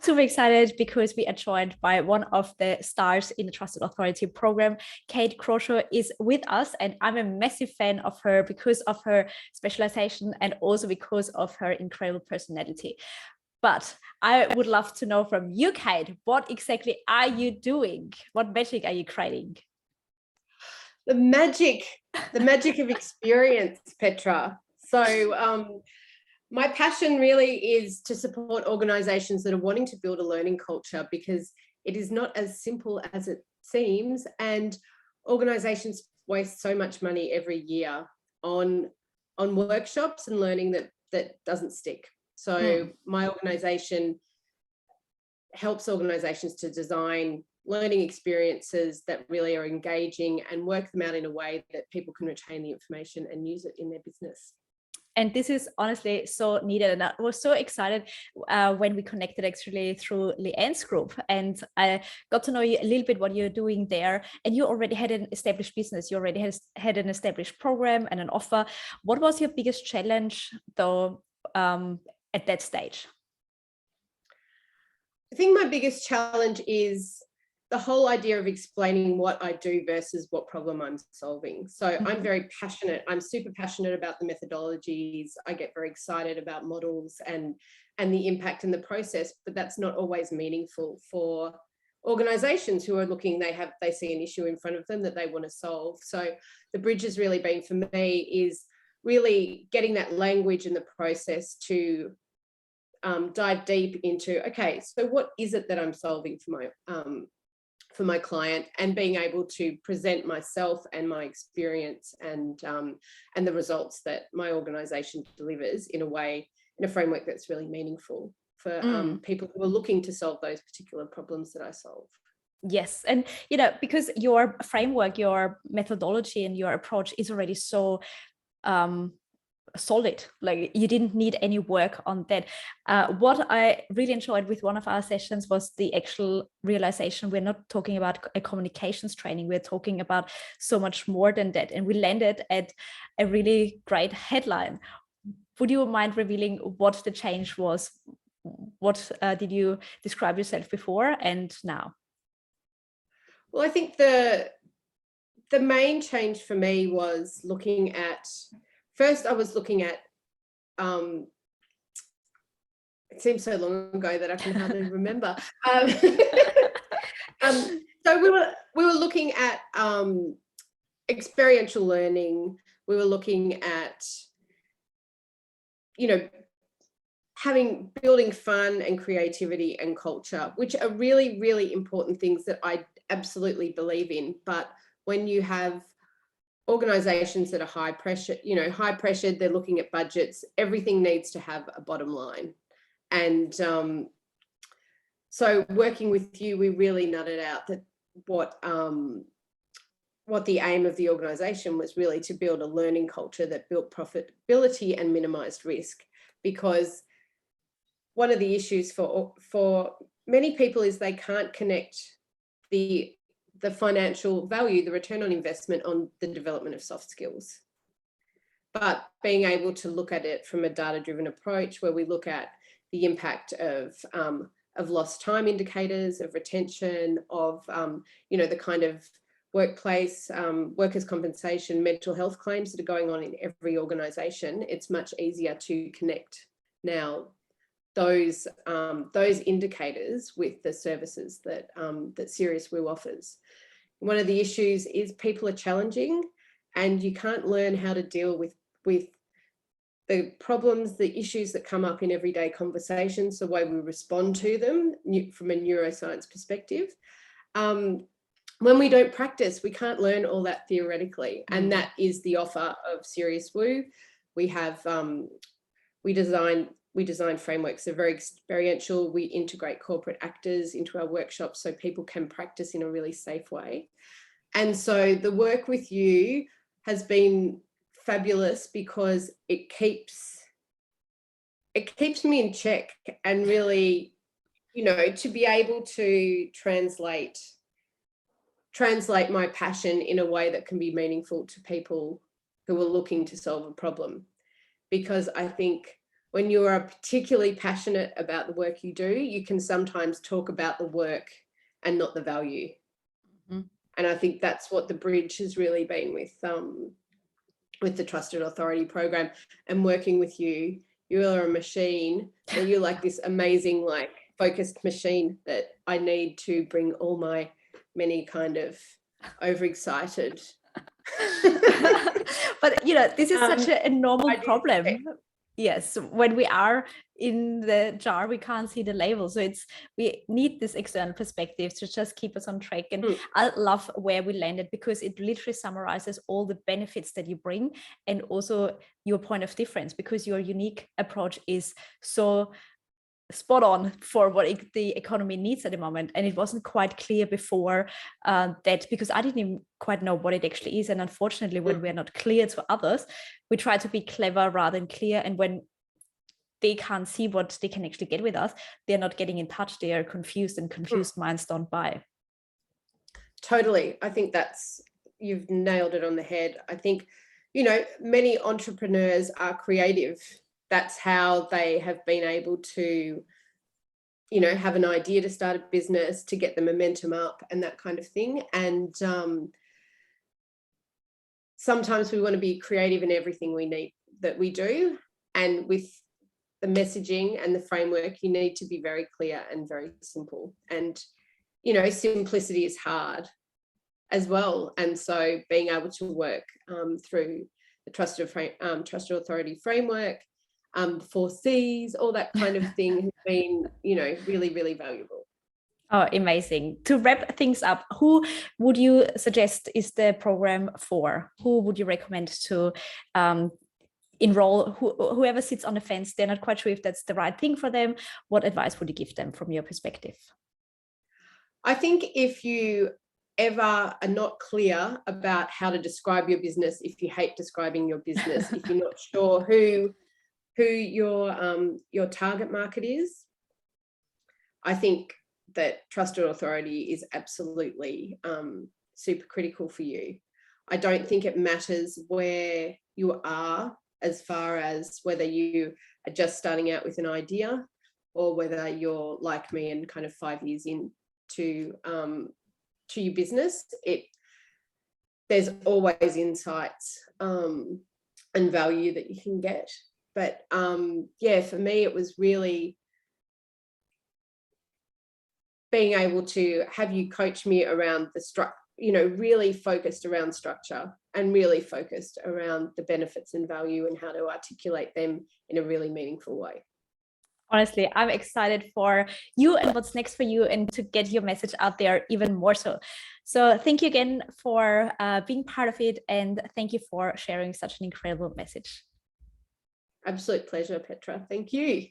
super excited because we are joined by one of the stars in the Trusted Authority program. Kate Crawhsaw is with us, and I'm a massive fan of her because of her specialization and also because of her incredible personality. But I would love to know from you, Kate, what exactly are you doing? What magic are you creating? The magic of experience, Petra. So my passion really is to support organisations that are wanting to build a learning culture, because it is not as simple as it seems, and organisations waste so much money every year on workshops and learning that doesn't stick. So my organisation helps organisations to design learning experiences that really are engaging and work them out in a way that people can retain the information and use it in their business. And this is honestly so needed. And I was so excited when we connected actually through Leanne's group, and I got to know you a little bit what you're doing there. And you already had an established business. You already had an established program and an offer. What was your biggest challenge though at that stage? I think my biggest challenge is the whole idea of explaining what I do versus what problem I'm solving. So I'm very passionate. I'm super passionate about the methodologies. I get very excited about models and the impact in the process, but that's not always meaningful for organizations who are looking, they see an issue in front of them that they want to solve. So the bridge has really been for me is really getting that language in the process to dive deep into, okay, so what is it that I'm solving for my client, and being able to present myself and my experience and the results that my organisation delivers in a framework that's really meaningful for people who are looking to solve those particular problems that I solve. Yes, and because your framework, your methodology, and your approach is already so solid, like you didn't need any work on that. What I really enjoyed with one of our sessions was the actual realization we're not talking about a communications training, we're talking about so much more than that, and we landed at a really great headline. Would you mind revealing what the change was? What did you describe yourself before and now? Well, I think the main change for me was looking at, first, I was looking at, it seems so long ago that I can hardly remember. So we were looking at experiential learning. We were looking at, building fun and creativity and culture, which are really, really important things that I absolutely believe in. But when you have organizations that are high pressure, they're looking at budgets, everything needs to have a bottom line. And so working with you, we really nutted out that what the aim of the organization was really to build a learning culture that built profitability and minimized risk. Because one of the issues for many people is they can't connect the financial value, the return on investment on the development of soft skills. But being able to look at it from a data-driven approach, where we look at the impact of lost time indicators, of retention, of the kind of workplace, workers' compensation, mental health claims that are going on in every organisation, it's much easier to connect now those indicators with the services that Serious Woo offers. One of the issues is people are challenging, and you can't learn how to deal with the problems, the issues that come up in everyday conversations, the way we respond to them from a neuroscience perspective. When we don't practice, we can't learn all that theoretically, and that is the offer of Serious Woo. We have we design frameworks that are very experiential. We integrate corporate actors into our workshops so people can practice in a really safe way. And so the work with you has been fabulous because it keeps me in check, and really, to be able to translate my passion in a way that can be meaningful to people who are looking to solve a problem. Because I think when you are particularly passionate about the work you do, you can sometimes talk about the work and not the value. Mm-hmm. And I think that's what the bridge has really been with the Trusted Authority program, and working with you. You are a machine, and you're like this amazing, like focused machine that I need to bring all my many kind of overexcited. But you know, this is such a normal problem. Yes, when we are in the jar, we can't see the label. So we need this external perspective to just keep us on track. And I love where we landed, because it literally summarizes all the benefits that you bring, and also your point of difference, because your unique approach is so spot on for what the economy needs at the moment. And it wasn't quite clear before that, because I didn't even quite know what it actually is. And unfortunately, when we're not clear to others, we try to be clever rather than clear. And when they can't see what they can actually get with us, they're not getting in touch. They are confused, and confused minds don't buy. Totally. I think you've nailed it on the head. I think, you know, many entrepreneurs are creative. That's how they have been able to, you know, have an idea to start a business, to get the momentum up and that kind of thing. And sometimes we want to be creative in everything that we do. And with the messaging and the framework, you need to be very clear and very simple. And, you know, simplicity is hard as well. And so being able to work through the Trusted Authority framework, 4 C's, all that kind of thing has been, you know, really, really valuable. Oh, amazing. To wrap things up, who would you suggest is the program for? Who would you recommend to enroll? Whoever sits on the fence, they're not quite sure if that's the right thing for them. What advice would you give them from your perspective? I think if you ever are not clear about how to describe your business, if you hate describing your business, if you're not sure who your target market is, I think that Trusted Authority is absolutely super critical for you. I don't think it matters where you are, as far as whether you are just starting out with an idea, or whether you're like me and kind of 5 years into your business. There's always insights and value that you can get. But yeah, for me, it was really being able to have you coach me around the structure, you know, really focused around structure, and really focused around the benefits and value and how to articulate them in a really meaningful way. Honestly, I'm excited for you and what's next for you, and to get your message out there even more so. So thank you again for being part of it, and thank you for sharing such an incredible message. Absolute pleasure, Petra. Thank you.